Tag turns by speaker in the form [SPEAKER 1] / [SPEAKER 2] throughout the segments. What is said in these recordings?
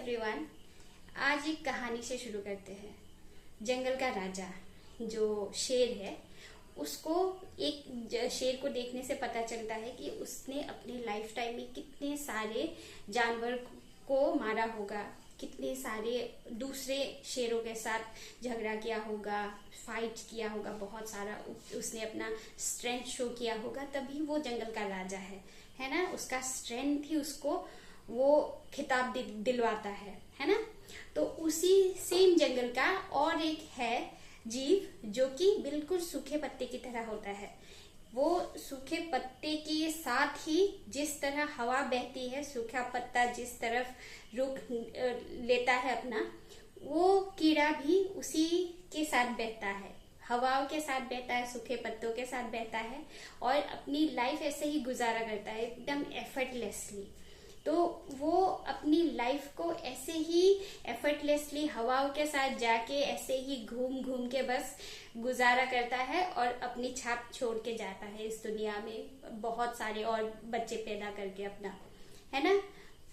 [SPEAKER 1] Everyone. आज एक कहानी से शुरू करते हैं। जंगल का राजा जो शेर है, उसको एक शेर को देखने से पता चलता है कि उसने अपने लाइफ टाइम में कितने सारे जानवर को मारा होगा, कितने सारे दूसरे शेरों के साथ झगड़ा किया होगा, फाइट किया होगा, बहुत सारा उसने अपना स्ट्रेंथ शो किया होगा, तभी वो जंगल का राजा है ना। उसका स्ट्रेंथ ही उसको वो खिताब दिलवाता है ना। तो उसी सेम जंगल का और एक है जीव जो कि बिल्कुल सूखे पत्ते की तरह होता है। वो सूखे पत्ते के साथ ही जिस तरह हवा बहती है, सूखा पत्ता जिस तरफ रुख लेता है अपना, वो कीड़ा भी उसी के साथ बहता है, हवाओं के साथ बहता है, सूखे पत्तों के साथ बहता है और अपनी लाइफ ऐसे ही गुजारा करता है एकदम एफर्टलेसली। तो वो अपनी लाइफ को ऐसे ही एफर्टलेसली हवाओं के साथ जाके ऐसे ही घूम घूम के बस गुजारा करता है और अपनी छाप छोड़ के जाता है इस दुनिया में, बहुत सारे और बच्चे पैदा करके अपना, है ना।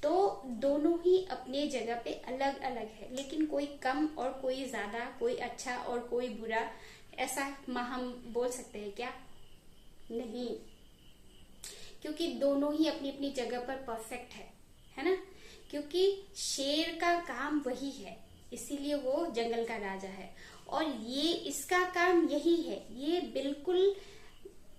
[SPEAKER 1] तो दोनों ही अपने जगह पे अलग अलग है, लेकिन कोई कम और कोई ज्यादा, कोई अच्छा और कोई बुरा, ऐसा हम बोल सकते हैं क्या? नहीं, क्योंकि दोनों ही अपनी अपनी जगह पर परफेक्ट है ना। क्योंकि शेर का काम वही है, इसीलिए वो जंगल का राजा है और ये इसका काम यही है। ये बिल्कुल,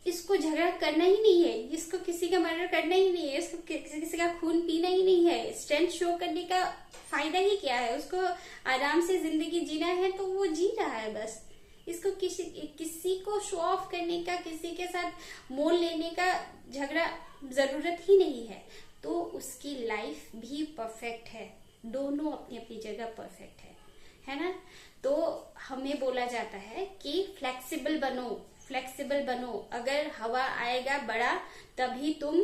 [SPEAKER 1] इसको झगड़ा करना ही नहीं है, इसको किसी का मर्डर करना ही नहीं है, इसको किसी का खून पीना ही नहीं है। स्ट्रेंथ शो करने का फायदा ही क्या है? उसको आराम से जिंदगी जीना है तो वो जी रहा है बस। इसको किसी को शो ऑफ करने का, किसी के साथ मोल लेने का झगड़ा जरूरत ही नहीं है। तो उसकी लाइफ भी परफेक्ट है, दोनों अपनी अपनी जगह परफेक्ट है ना। तो हमें बोला जाता है कि फ्लेक्सिबल बनो, फ्लेक्सिबल बनो। अगर हवा आएगा बड़ा तभी तुम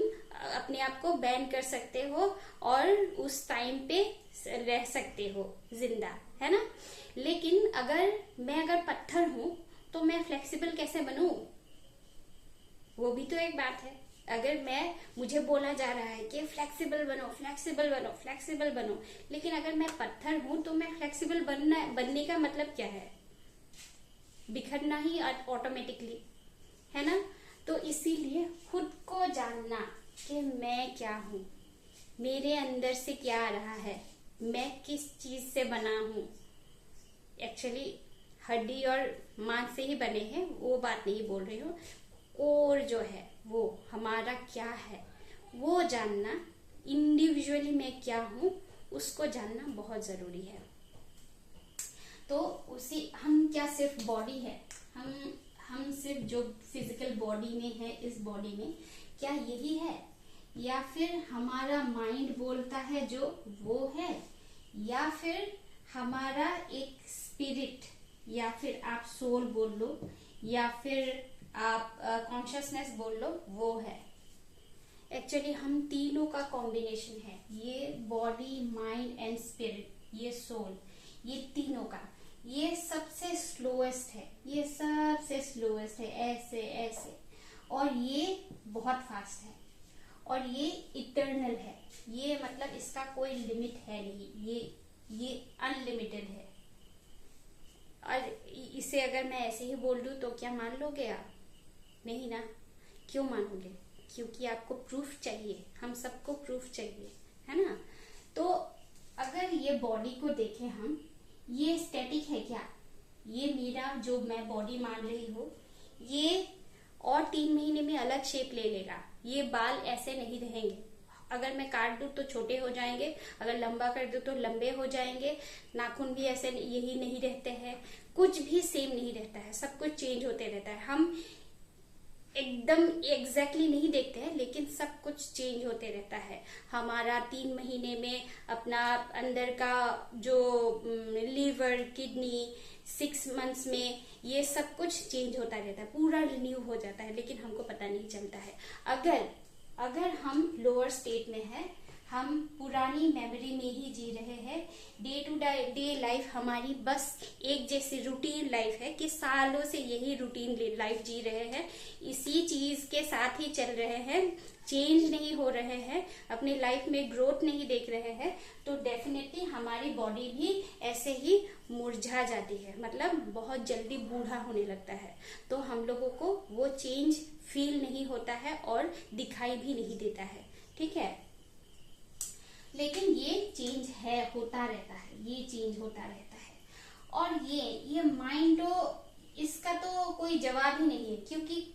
[SPEAKER 1] अपने आप को बैन कर सकते हो और उस टाइम पे रह सकते हो जिंदा, है ना। लेकिन अगर पत्थर हूं तो मैं फ्लेक्सिबल कैसे बनूं? वो भी तो एक बात है। अगर मुझे बोला जा रहा है कि फ्लेक्सिबल बनो, फ्लेक्सिबल बनो, फ्लेक्सिबल बनो, लेकिन अगर मैं पत्थर हूं तो मैं फ्लेक्सिबल बनने का मतलब क्या है? बिखरना ही ऑटोमेटिकली, है ना। तो इसीलिए खुद को जानना कि मैं क्या हूं, मेरे अंदर से क्या आ रहा है, मैं किस चीज से बना हूं। एक्चुअली हड्डी और मांस से ही बने हैं, वो बात नहीं बोल रही हूँ। और जो है वो हमारा क्या है वो जानना, इंडिविजुअली मैं क्या हूं उसको जानना बहुत जरूरी है। तो उसी हम क्या सिर्फ बॉडी है, हम सिर्फ जो फिजिकल बॉडी में है, इस बॉडी में क्या यही है, या फिर हमारा माइंड बोलता है जो वो है, या फिर हमारा एक स्पिरिट, या फिर आप सोल बोल लो, या फिर आप कॉन्शियसनेस बोल लो, वो है। एक्चुअली हम तीनों का कॉम्बिनेशन है, ये बॉडी, माइंड एंड स्पिरिट, ये सोल, ये तीनों का। ये सबसे स्लोएस्ट है, ये सबसे स्लोएस्ट है, ऐसे ऐसे, और ये बहुत फास्ट है, और ये इटर्नल है। ये मतलब इसका कोई लिमिट है नहीं, ये अनलिमिटेड है। और इसे अगर मैं ऐसे ही बोल दूं तो क्या मान लोगे आप? नहीं ना। क्यों मानोगे? क्योंकि आपको प्रूफ चाहिए, हम सबको प्रूफ चाहिए, है ना। तो अगर ये बॉडी को देखें हम, ये स्टैटिक है क्या? ये मेरा जो मैं बॉडी मान रही हूँ, ये और 3 महीने में अलग शेप ले लेगा। ये बाल ऐसे नहीं रहेंगे, अगर मैं काट दूं तो छोटे हो जाएंगे, अगर लंबा कर दूं तो लंबे हो जाएंगे। नाखून भी ऐसे यही नहीं रहते हैं, कुछ भी सेम नहीं रहता है, सब कुछ चेंज होते रहता है। हम एकदम एग्जैक्टली नहीं देखते हैं, लेकिन सब कुछ चेंज होते रहता है। हमारा 3 महीने में अपना अंदर का जो लीवर, किडनी, 6 मंथ्स में ये सब कुछ चेंज होता रहता है, पूरा रिन्यू हो जाता है, लेकिन हमको पता नहीं चलता है। अगर हम लोअर स्टेट में है, हम पुरानी मेमोरी में ही जी रहे हैं। डे टू डे लाइफ हमारी बस एक जैसी रूटीन लाइफ है कि सालों से यही रूटीन लाइफ जी रहे हैं, इसी चीज के साथ ही चल रहे हैं, चेंज नहीं हो रहे हैं, अपनी लाइफ में ग्रोथ नहीं देख रहे हैं। तो डेफिनेटली हमारी बॉडी भी ऐसे ही मुरझा जाती है, मतलब बहुत जल्दी बूढ़ा होने लगता है। तो हम लोगों को वो चेंज फील नहीं होता है और दिखाई भी नहीं देता है, ठीक है। लेकिन ये चेंज है, होता रहता है, ये चेंज होता रहता है। और ये माइंड इसका तो कोई जवाब ही नहीं है, क्योंकि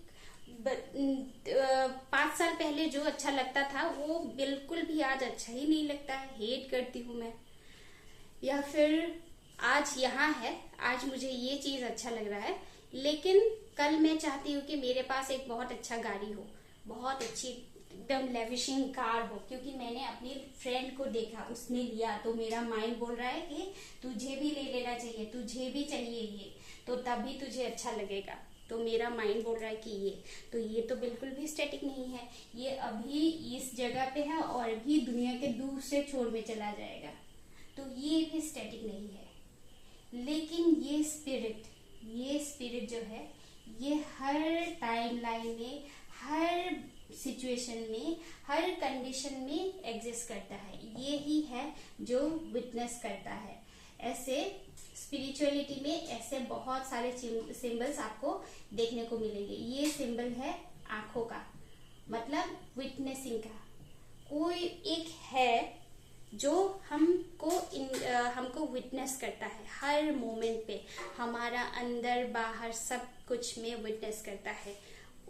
[SPEAKER 1] 5 साल पहले जो अच्छा लगता था वो बिल्कुल भी आज अच्छा ही नहीं लगता है, हेट करती हूँ मैं। या फिर आज यहाँ है, आज मुझे ये चीज अच्छा लग रहा है, लेकिन कल मैं चाहती हूँ कि मेरे पास एक बहुत अच्छा गाड़ी हो, बहुत अच्छी एकदम लेविशिंग कार हो, क्योंकि मैंने अपनी फ्रेंड को देखा, उसने लिया, तो मेरा माइंड बोल रहा है कि तुझे भी ले लेना चाहिए, तुझे भी चाहिए ये, तो तभी तुझे अच्छा लगेगा। तो मेरा माइंड बोल रहा है कि ये तो बिल्कुल भी स्टैटिक नहीं है, ये अभी इस जगह पे है और भी दुनिया के दूसरे छोर में चला जाएगा, तो ये भी स्टैटिक नहीं है। लेकिन ये स्पिरिट जो है, ये हर टाइम लाइन में, हर सिचुएशन में, हर कंडीशन में एग्जिस्ट करता है। ये ही है जो विटनेस करता है। ऐसे स्पिरिचुअलिटी में ऐसे बहुत सारे सिंबल्स आपको देखने को मिलेंगे। ये सिंबल है आंखों का, मतलब विटनेसिंग का। कोई एक है जो हमको विटनेस करता है हर मोमेंट पे, हमारा अंदर बाहर सब कुछ में विटनेस करता है,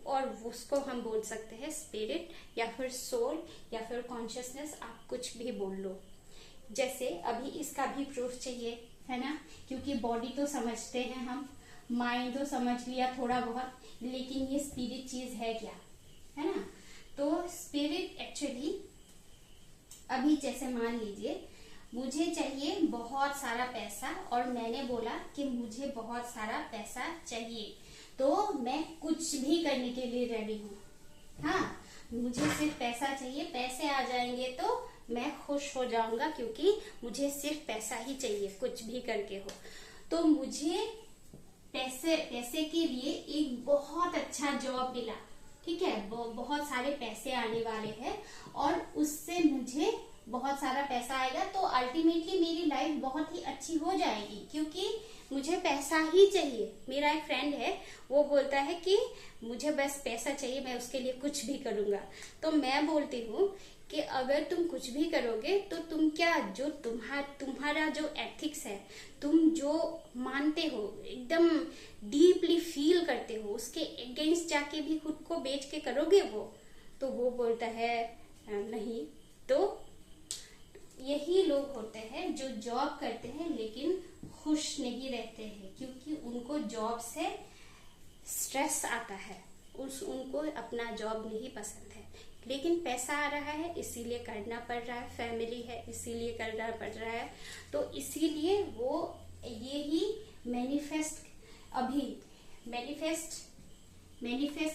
[SPEAKER 1] और उसको हम बोल सकते हैं स्पिरिट या फिर सोल या फिर कॉन्शियसनेस, आप कुछ भी बोल लो। जैसे अभी इसका भी प्रूफ चाहिए, है ना, क्योंकि बॉडी तो समझते हैं हम, माइंड तो समझ लिया थोड़ा बहुत, लेकिन ये स्पिरिट चीज है क्या, है ना। तो स्पिरिट एक्चुअली, अभी जैसे मान लीजिए मुझे चाहिए बहुत सारा पैसा, और मैंने बोला कि मुझे बहुत सारा पैसा चाहिए, तो मैं कुछ भी करने के लिए रेडी हूँ। हाँ, मुझे सिर्फ पैसा चाहिए, पैसे आ जाएंगे तो मैं खुश हो जाऊंगा, क्योंकि मुझे सिर्फ पैसा ही चाहिए, कुछ भी करके हो। तो मुझे पैसे के लिए एक बहुत अच्छा जॉब मिला, ठीक है, बहुत सारे पैसे आने वाले हैं, और उससे मुझे बहुत सारा पैसा आएगा, तो अल्टीमेटली मेरी लाइफ बहुत ही अच्छी हो जाएगी, क्योंकि मुझे पैसा ही चाहिए। मेरा एक फ्रेंड है, वो बोलता है कि मुझे बस पैसा चाहिए, मैं उसके लिए कुछ भी करूंगा। तो मैं बोलती हूँ कि अगर तुम कुछ भी करोगे तो तुम क्या, जो तुम्हारा जो एथिक्स है, तुम जो मानते हो, एकदम डीपली फील करते हो, उसके अगेंस्ट जाके भी खुद को बेच के करोगे वो? तो वो बोलता है नहीं। तो यही लोग होते हैं जो जॉब करते हैं लेकिन खुश नहीं रहते हैं, क्योंकि उनको जॉब से स्ट्रेस आता है, उनको अपना जॉब नहीं पसंद है, लेकिन पैसा आ रहा है इसीलिए करना पड़ रहा है, फैमिली है इसीलिए करना पड़ रहा है। तो इसीलिए वो ये ही मैनिफेस्ट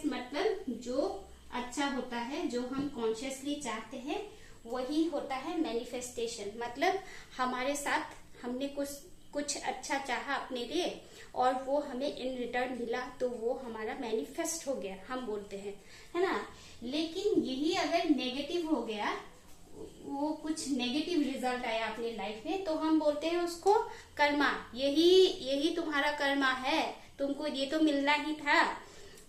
[SPEAKER 1] मतलब जो अच्छा होता है, जो हम कॉन्शियसली चाहते हैं, वही होता है मैनिफेस्टेशन। मतलब हमारे साथ हमने कुछ अच्छा चाहा अपने लिए और वो हमें इन रिटर्न मिला, तो वो हमारा मैनिफेस्ट हो गया, हम बोलते हैं, है ना। लेकिन यही अगर नेगेटिव हो गया, वो कुछ नेगेटिव रिजल्ट आया अपनी लाइफ में, तो हम बोलते हैं उसको कर्मा। यही तुम्हारा कर्मा है, तुमको ये तो मिलना ही था।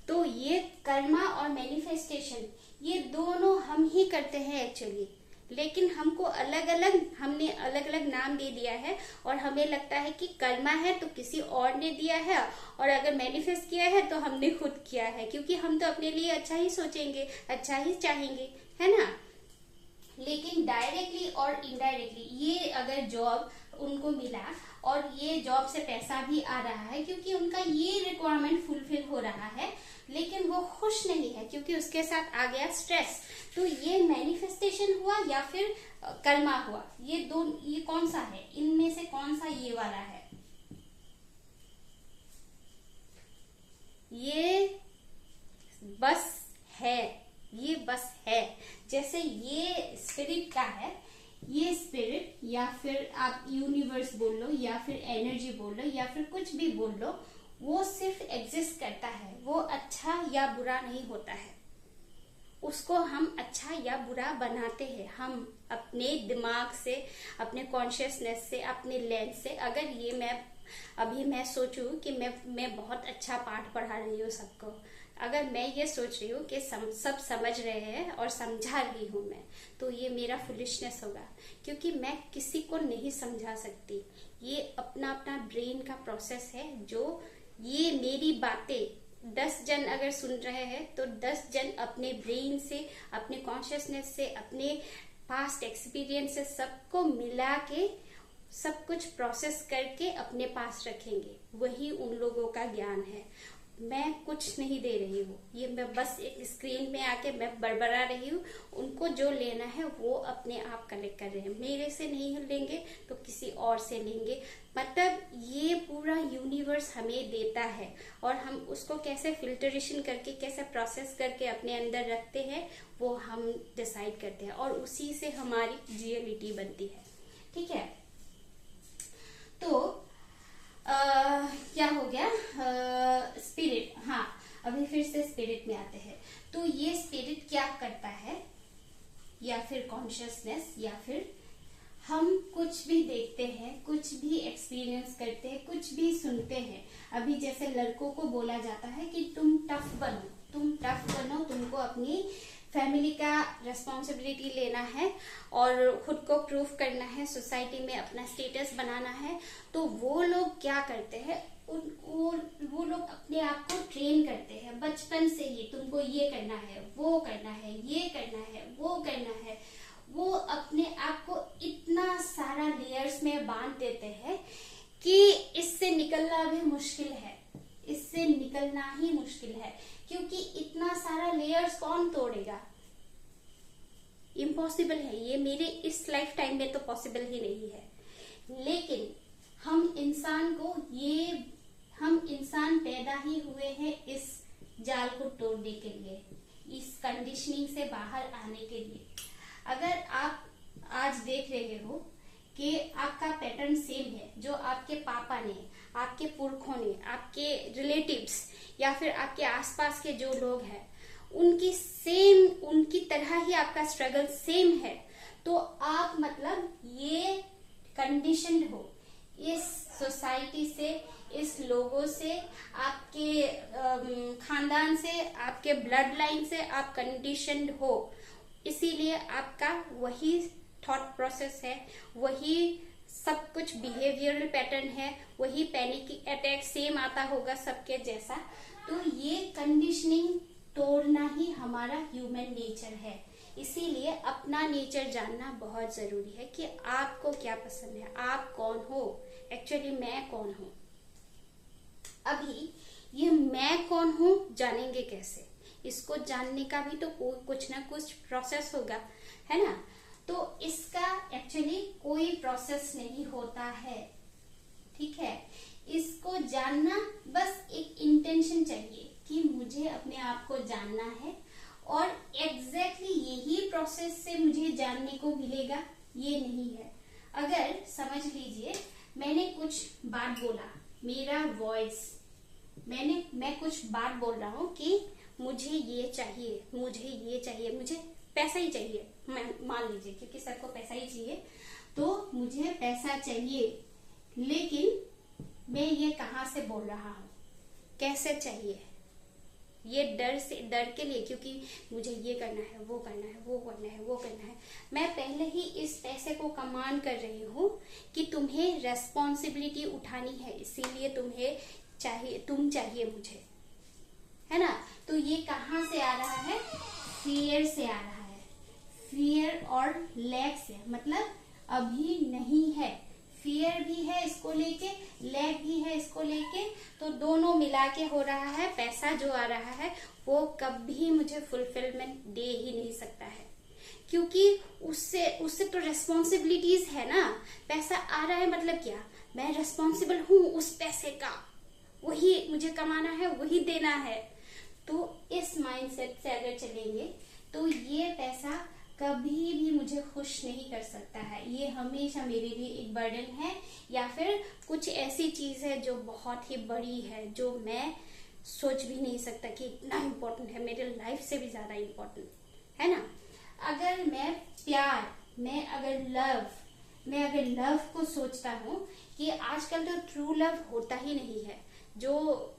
[SPEAKER 1] तो ये कर्मा और मैनिफेस्टेशन, ये दोनों हम ही करते हैं एक्चुअली, लेकिन हमने अलग अलग नाम दे दिया है, और हमें लगता है कि कर्मा है तो किसी और ने दिया है, और अगर मैनिफेस्ट किया है तो हमने खुद किया है, क्योंकि हम तो अपने लिए अच्छा ही सोचेंगे, अच्छा ही चाहेंगे, है ना। लेकिन डायरेक्टली और इनडायरेक्टली ये अगर जॉब उनको मिला और ये जॉब से पैसा भी आ रहा है, क्योंकि उनका ये रिक्वायरमेंट फुलफिल हो रहा है, लेकिन वो खुश नहीं है क्योंकि उसके साथ आ गया स्ट्रेस, तो ये मैनिफेस्टेशन हुआ या फिर कर्मा हुआ? ये कौन सा है इनमें से, कौन सा ये वाला है? ये बस है, ये बस है। जैसे ये स्पिरिट का है, ये स्पिरिट या फिर आप यूनिवर्स बोल लो या फिर एनर्जी बोल लो या फिर कुछ भी बोल लो, वो सिर्फ एग्जिस्ट करता है। वो अच्छा या बुरा नहीं होता है, उसको हम अच्छा या बुरा बनाते हैं हम अपने दिमाग से, अपने कॉन्शियसनेस से, अपने लेंस से। अगर ये मैं सोचूं कि मैं बहुत अच्छा पाठ पढ़ा रही हूँ सबको, अगर मैं ये सोच रही हूँ कि सब समझ रहे हैं और समझा रही हूँ मैं, तो ये मेरा फुलिशनेस होगा, क्योंकि मैं किसी को नहीं समझा सकती। ये अपना अपना ब्रेन का प्रोसेस है। जो ये मेरी बातें 10 जन अगर सुन रहे हैं तो 10 जन अपने ब्रेन से, अपने कॉन्शियसनेस से, अपने पास्ट एक्सपीरियंस से सबको मिला के सब कुछ प्रोसेस करके अपने पास रखेंगे। वही उन लोगों का ज्ञान है। मैं कुछ नहीं दे रही हूँ, ये मैं बस एक स्क्रीन में आके मैं बड़बड़ा रही हूँ। उनको जो लेना है वो अपने आप कलेक्ट कर रहे हैं, मेरे से नहीं लेंगे तो किसी और से लेंगे। मतलब ये पूरा यूनिवर्स हमें देता है और हम उसको कैसे फिल्टरेशन करके, कैसे प्रोसेस करके अपने अंदर रखते हैं, वो हम डिसाइड करते हैं और उसी से हमारी रियलिटी बनती है। ठीक है, तो क्या हो गया, स्पिरिट। हाँ, अभी फिर से स्पिरिट में आते हैं। तो ये स्पिरिट क्या करता है, या फिर कॉन्शियसनेस, या फिर हम कुछ भी देखते हैं, कुछ भी एक्सपीरियंस करते हैं, कुछ भी सुनते हैं। अभी जैसे लड़कों को बोला जाता है कि तुम टफ बनो, तुमको अपनी फैमिली का रेस्पॉन्सिबिलिटी लेना है और खुद को प्रूफ करना है, सोसाइटी में अपना स्टेटस बनाना है। तो वो लोग क्या करते हैं, वो लोग अपने आप को ट्रेन करते हैं बचपन से ही। तुमको ये करना है, वो करना है, ये करना है, वो करना है। वो अपने आप को इतना सारा लेयर्स में बांध देते हैं कि इससे निकलना भी मुश्किल है, इससे निकलना ही मुश्किल है, क्योंकि इतना सारा लेयर्स कौन तोड़ेगा। इम्पॉसिबल है ये, मेरे इस लाइफ टाइम में तो पॉसिबल ही नहीं है। लेकिन हम इंसान पैदा ही हुए हैं इस जाल को तोड़ने के लिए, इस कंडीशनिंग से बाहर आने के लिए। अगर आप आज देख रहे हो कि आपका पैटर्न सेम है, जो आपके पापा ने, आपके पुरखों ने, आपके रिलेटिव्स या फिर आपके आसपास के जो लोग हैं, उनकी तरह ही आपका स्ट्रगल सेम है, तो आप मतलब ये कंडीशन हो इस सोसाइटी से, इस लोगों से, आपके खानदान से, आपके ब्लड लाइन से आप कंडीशनड हो। इसीलिए आपका वही थॉट प्रोसेस है, वही सब कुछ बिहेवियरल पैटर्न है, वही पैनिक अटैक सेम आता होगा सबके जैसा। तो ये कंडीशनिंग तोड़ना ही हमारा ह्यूमन नेचर है। इसीलिए अपना नेचर जानना बहुत जरूरी है कि आपको क्या पसंद है, आप कौन हो, एक्चुअली मैं कौन हूँ। अभी ये मैं कौन हूँ जानेंगे कैसे, इसको जानने का भी तो कुछ ना कुछ प्रोसेस होगा, है ना। तो इसका एक्चुअली कोई प्रोसेस नहीं होता है, ठीक है। इसको जानना बस एक इंटेंशन चाहिए कि मुझे अपने आप को जानना है, और एग्जैक्टली यही प्रोसेस से मुझे जानने को मिलेगा ये नहीं है। अगर समझ लीजिए मैंने कुछ बात बोला, मेरा वॉइस, मैं कुछ बात बोल रहा हूँ कि मुझे ये चाहिए, मुझे ये चाहिए, मुझे पैसा ही चाहिए, मान लीजिए, क्योंकि सबको पैसा ही चाहिए, तो मुझे पैसा चाहिए। लेकिन मैं ये कहाँ से बोल रहा हूँ, कैसे चाहिए, ये डर के लिए, क्योंकि मुझे ये करना है, वो करना है, वो करना है, वो करना है। मैं पहले ही इस पैसे को कमांड कर रही हूँ कि तुम्हें रेस्पॉन्सिबिलिटी उठानी है, इसीलिए तुम चाहिए मुझे, है ना। तो ये कहाँ से आ रहा है, फियर से आ रहा है, फियर और लैक से। मतलब अभी नहीं है, फियर भी है इसको लेके, लैक भी है इसको लेके, तो दोनों मिला के हो रहा है। पैसा जो आ रहा है वो कभी मुझे फुलफिलमेंट दे ही नहीं सकता है, क्योंकि उससे तो रेस्पॉन्सिबिलिटीज है ना। पैसा आ रहा है मतलब क्या, मैं रेस्पॉन्सिबल हूँ उस पैसे का, वही मुझे कमाना है, वही देना है। तो इस माइंडसेट से अगर चलेंगे तो ये पैसा कभी भी मुझे खुश नहीं कर सकता है। ये हमेशा मेरे लिए एक बर्डन है, या फिर कुछ ऐसी चीज है जो बहुत ही बड़ी है, जो मैं सोच भी नहीं सकता कि इतना इम्पोर्टेंट है, मेरे लाइफ से भी ज्यादा इम्पोर्टेंट है ना। अगर मैं प्यार, मैं अगर लव को सोचता हूँ कि आजकल तो ट्रू लव होता ही नहीं है। जो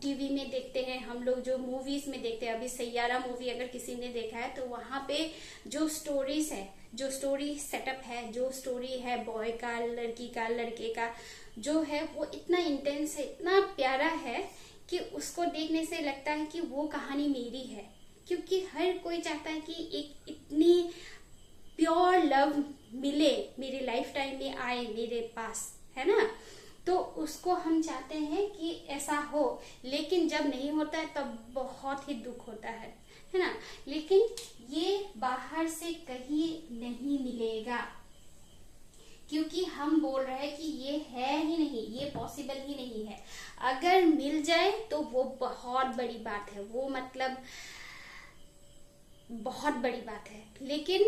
[SPEAKER 1] टीवी में देखते हैं हम लोग, जो मूवीज में देखते हैं, अभी सैयारा मूवी अगर किसी ने देखा है तो वहां पे जो स्टोरीज है, जो स्टोरी सेटअप है, जो स्टोरी है बॉय का, लड़की का, लड़के का, जो है वो इतना इंटेंस है, इतना प्यारा है कि उसको देखने से लगता है कि वो कहानी मेरी है। क्योंकि हर कोई चाहता है कि एक इतनी प्योर लव मिले, मेरी लाइफ टाइम में आए मेरे पास, है ना। तो उसको हम चाहते हैं कि ऐसा हो, लेकिन जब नहीं होता है तब बहुत ही दुख होता है ना। लेकिन ये बाहर से कहीं नहीं मिलेगा, क्योंकि हम बोल रहे हैं कि ये है ही नहीं, ये पॉसिबल ही नहीं है। अगर मिल जाए तो वो बहुत बड़ी बात है, वो मतलब बहुत बड़ी बात है। लेकिन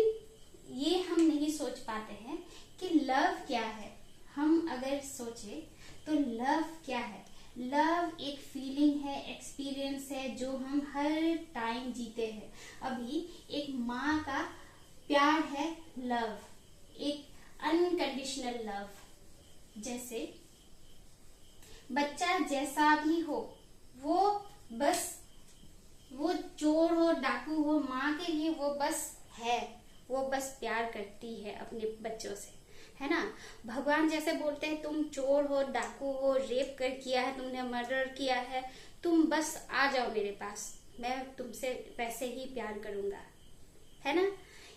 [SPEAKER 1] ये हम नहीं सोच पाते हैं कि लव क्या है। हम अगर सोचे तो लव क्या है। लव एक फीलिंग है, एक्सपीरियंस है जो हम हर टाइम जीते हैं। अभी एक माँ का प्यार है लव, एक अनकंडीशनल लव। जैसे बच्चा जैसा भी हो, वो चोर हो, डाकू हो, माँ के लिए वो बस है, वो बस प्यार करती है अपने बच्चों से, है ना। भगवान जैसे बोलते हैं तुम चोर हो, डाकू हो, रेप कर किया है तुमने, मर्डर किया है, तुम बस आ जाओ मेरे पास, मैं तुमसे वैसे ही प्यार करूंगा, है ना।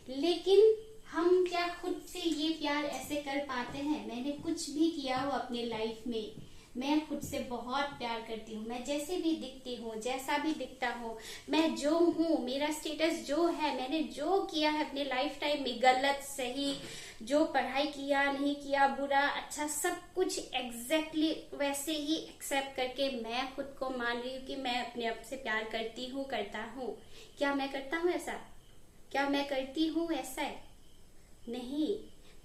[SPEAKER 1] लेकिन हम क्या खुद से ये प्यार ऐसे कर पाते हैं? मैंने कुछ भी किया हो अपने लाइफ में, मैं खुद से बहुत प्यार करती हूँ। मैं जैसे भी दिखती हूँ, जैसा भी दिखता हूँ, मैं जो हूँ, मेरा स्टेटस जो है, मैंने जो किया है अपने लाइफ टाइम में, गलत सही, जो पढ़ाई किया नहीं किया, बुरा अच्छा, सब कुछ एग्जैक्टली वैसे ही एक्सेप्ट करके मैं खुद को मान रही हूँ कि मैं अपने आप से प्यार करती हूँ, करता हूँ। क्या मैं करता हूँ ऐसा? क्या मैं करती हूँ ऐसा? नहीं।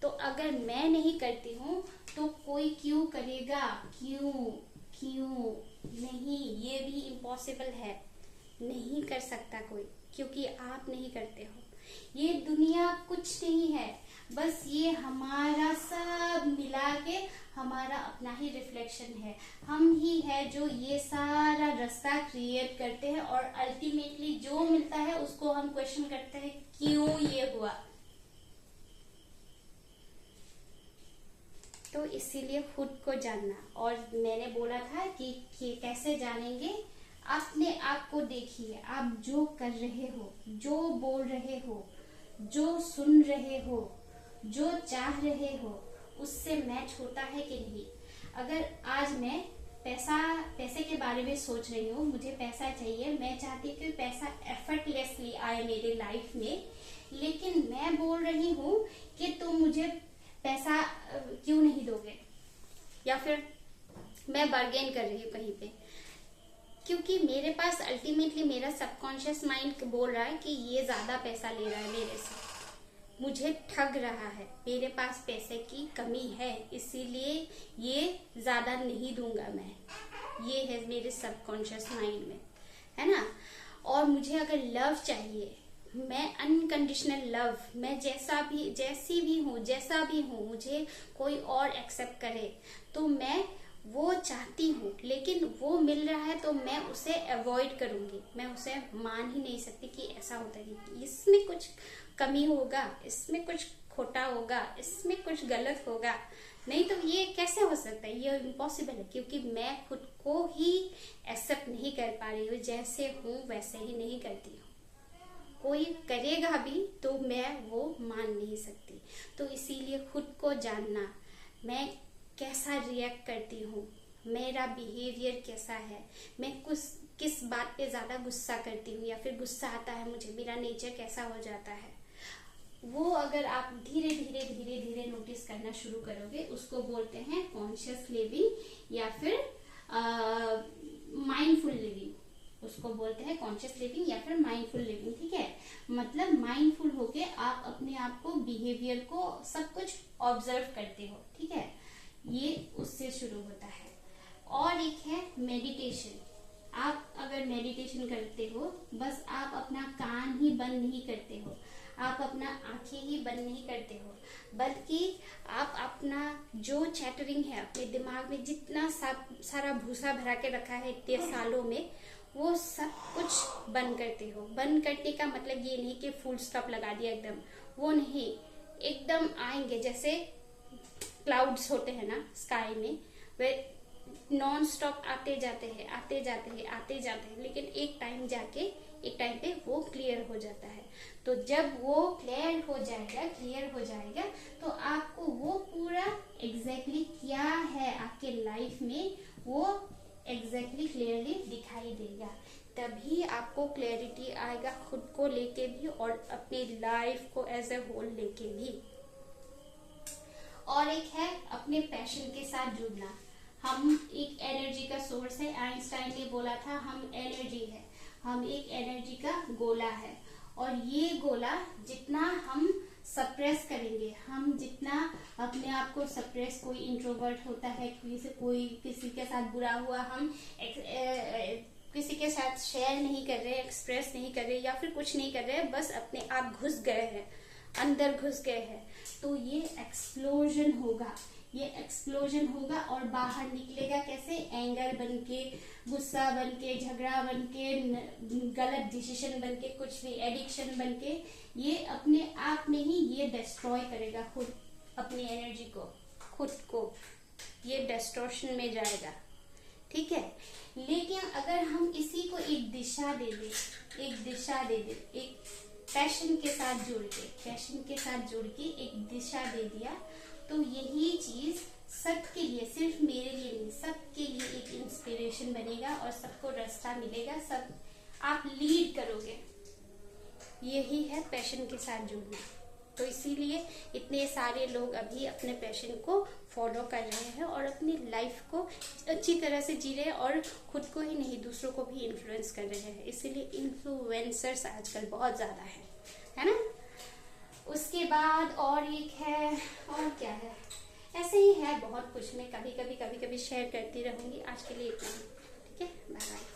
[SPEAKER 1] तो अगर मैं नहीं करती हूँ तो कोई क्यों करेगा? क्यों नहीं, ये भी इम्पॉसिबल है, नहीं कर सकता कोई, क्योंकि आप नहीं करते हो। ये दुनिया कुछ नहीं है, बस ये हमारा सब मिला के हमारा अपना ही रिफ्लेक्शन है। हम ही है जो ये सारा रास्ता क्रिएट करते हैं, और अल्टीमेटली जो मिलता है उसको हम क्वेश्चन करते हैं क्यों ये हुआ। तो इसीलिए खुद को जानना, और मैंने बोला था कि कैसे जानेंगे, अपने आप को देखिए। आप जो कर रहे हो, जो बोल रहे हो, जो सुन रहे हो, जो चाह रहे हो, उससे मैच होता है कि नहीं। अगर आज मैं पैसे के बारे में सोच रही हूँ, मुझे पैसा चाहिए, मैं चाहती हूँ कि पैसा एफर्टलेसली आए मेरे लाइफ में, लेकिन मैं बोल रही हूँ कि तुम मुझे पैसा क्यों नहीं दोगे, या फिर मैं बार्गेन कर रही हूँ कहीं पे, क्योंकि मेरे पास अल्टीमेटली मेरा सबकॉन्शियस माइंड बोल रहा है कि ये ज्यादा पैसा ले रहा है मेरे से, मुझे ठग रहा है, मेरे पास पैसे की कमी है, इसीलिए ये ज्यादा नहीं दूंगा मैं। ये है मेरे सबकॉन्शियस माइंड में, है ना। और मुझे अगर लव चाहिए, मैं अनकंडीशनल लव, मैं जैसी भी हूँ, जैसा भी हूँ, मुझे कोई और एक्सेप्ट करे तो मैं वो चाहती हूँ, लेकिन वो मिल रहा है तो मैं उसे अवॉइड करूंगी, मैं उसे मान ही नहीं सकती कि ऐसा होता है, इसमें कुछ कमी होगा, इसमें कुछ खोटा होगा, इसमें कुछ गलत होगा, नहीं तो ये कैसे हो सकता है, ये इम्पॉसिबल है, क्योंकि मैं खुद को ही एक्सेप्ट नहीं कर पा रही हूँ, जैसे हूँ वैसे ही नहीं करती हूँ। कोई करेगा भी तो मैं वो मान नहीं सकती। तो इसीलिए खुद को जानना, मैं कैसा रिएक्ट करती हूँ, मेरा बिहेवियर कैसा है, मैं किस बात पे ज्यादा गुस्सा करती हूँ, या फिर गुस्सा आता है मुझे, मेरा नेचर कैसा हो जाता है, वो अगर आप धीरे धीरे नोटिस करना शुरू करोगे, उसको बोलते हैं कॉन्शियस लिविंग या फिर माइंडफुल लिविंग, उसको बोलते हैं कॉन्शियस लिविंग या फिर माइंडफुल लिविंग। ठीक है, मतलब माइंडफुल होके आप अपने आप को, बिहेवियर को, सब कुछ ऑब्जर्व करते हो। ठीक है, ये उससे शुरू होता है। और एक है मेडिटेशन। आप अगर मेडिटेशन करते हो, बस आप अपना कान ही बंद नहीं करते हो, आप अपना आंखें ही बंद नहीं करते हो, बल्कि आप अपना जो चैटरिंग है, अपने दिमाग में जितना सारा भूसा भरा के रखा है इतने सालों में, वो सब कुछ बंद करते हो। बंद करने का मतलब ये नहीं कि फुल स्टॉप लगा दिया एकदम, वो नहीं। एकदम आएंगे जैसे क्लाउड्स होते हैं ना स्काई में, वे नॉन स्टॉप आते जाते हैं, आते जाते हैं, आते जाते हैं, लेकिन एक टाइम पे वो क्लियर हो जाता है। तो जब वो क्लियर हो जाएगा तो आपको वो पूरा एग्जैक्टली क्या है आपके लाइफ में, वो एग्जैक्टली क्लियरली दिखाई देगा। तभी आपको क्लैरिटी आएगा खुद को लेके भी और अपनी लाइफ को एज ए होल लेके भी। और एक है अपने पैशन के साथ जुड़ना। हम एक एनर्जी का सोर्स है। आइंस्टाइन ने बोला था हम एनर्जी है, हम एक एनर्जी का गोला है, और ये गोला जितना हम सप्रेस करेंगे, हम जितना अपने आप को सप्रेस, कोई इंट्रोवर्ट होता है, किसी के साथ बुरा हुआ, हम किसी के साथ शेयर नहीं कर रहे, एक्सप्रेस नहीं कर रहे, या फिर कुछ नहीं कर रहे, बस अपने आप घुस गए हैं, अंदर घुस गए हैं, तो ये एक्सप्लोजन होगा और बाहर निकलेगा कैसे? एंगर बन के, गुस्सा बन के, झगड़ा बन के, गलत डिसीजन बन के, कुछ भी एडिक्शन बन के, ये अपने आप में ही ये डिस्ट्रॉय करेगा खुद, अपनी एनर्जी को, खुद को, ये डिस्टॉर्शन में जाएगा। ठीक है, लेकिन अगर हम इसी को एक दिशा दे दे, एक पैशन के साथ जुड़ के एक दिशा दे दिया, तो यही चीज सबके लिए, सिर्फ मेरे लिए नहीं, सबके लिए एक इंस्पिरेशन बनेगा और सबको रास्ता मिलेगा, सब आप लीड करोगे। यही है पैशन के साथ जुड़ना। तो इसीलिए इतने सारे लोग अभी अपने पैशन को फॉलो कर रहे हैं और अपनी लाइफ को अच्छी तरह से जी रहे हैं, और खुद को ही नहीं दूसरों को भी इन्फ्लुएंस कर रहे हैं। इसीलिए इन्फ्लुएंसर्स आजकल बहुत ज्यादा है ना। उसके बाद और एक है, और क्या है, ऐसे ही है बहुत कुछ। मैं कभी कभी शेयर करती रहूंगी। आज के लिए इतना ही। ठीक है, बाय बाय।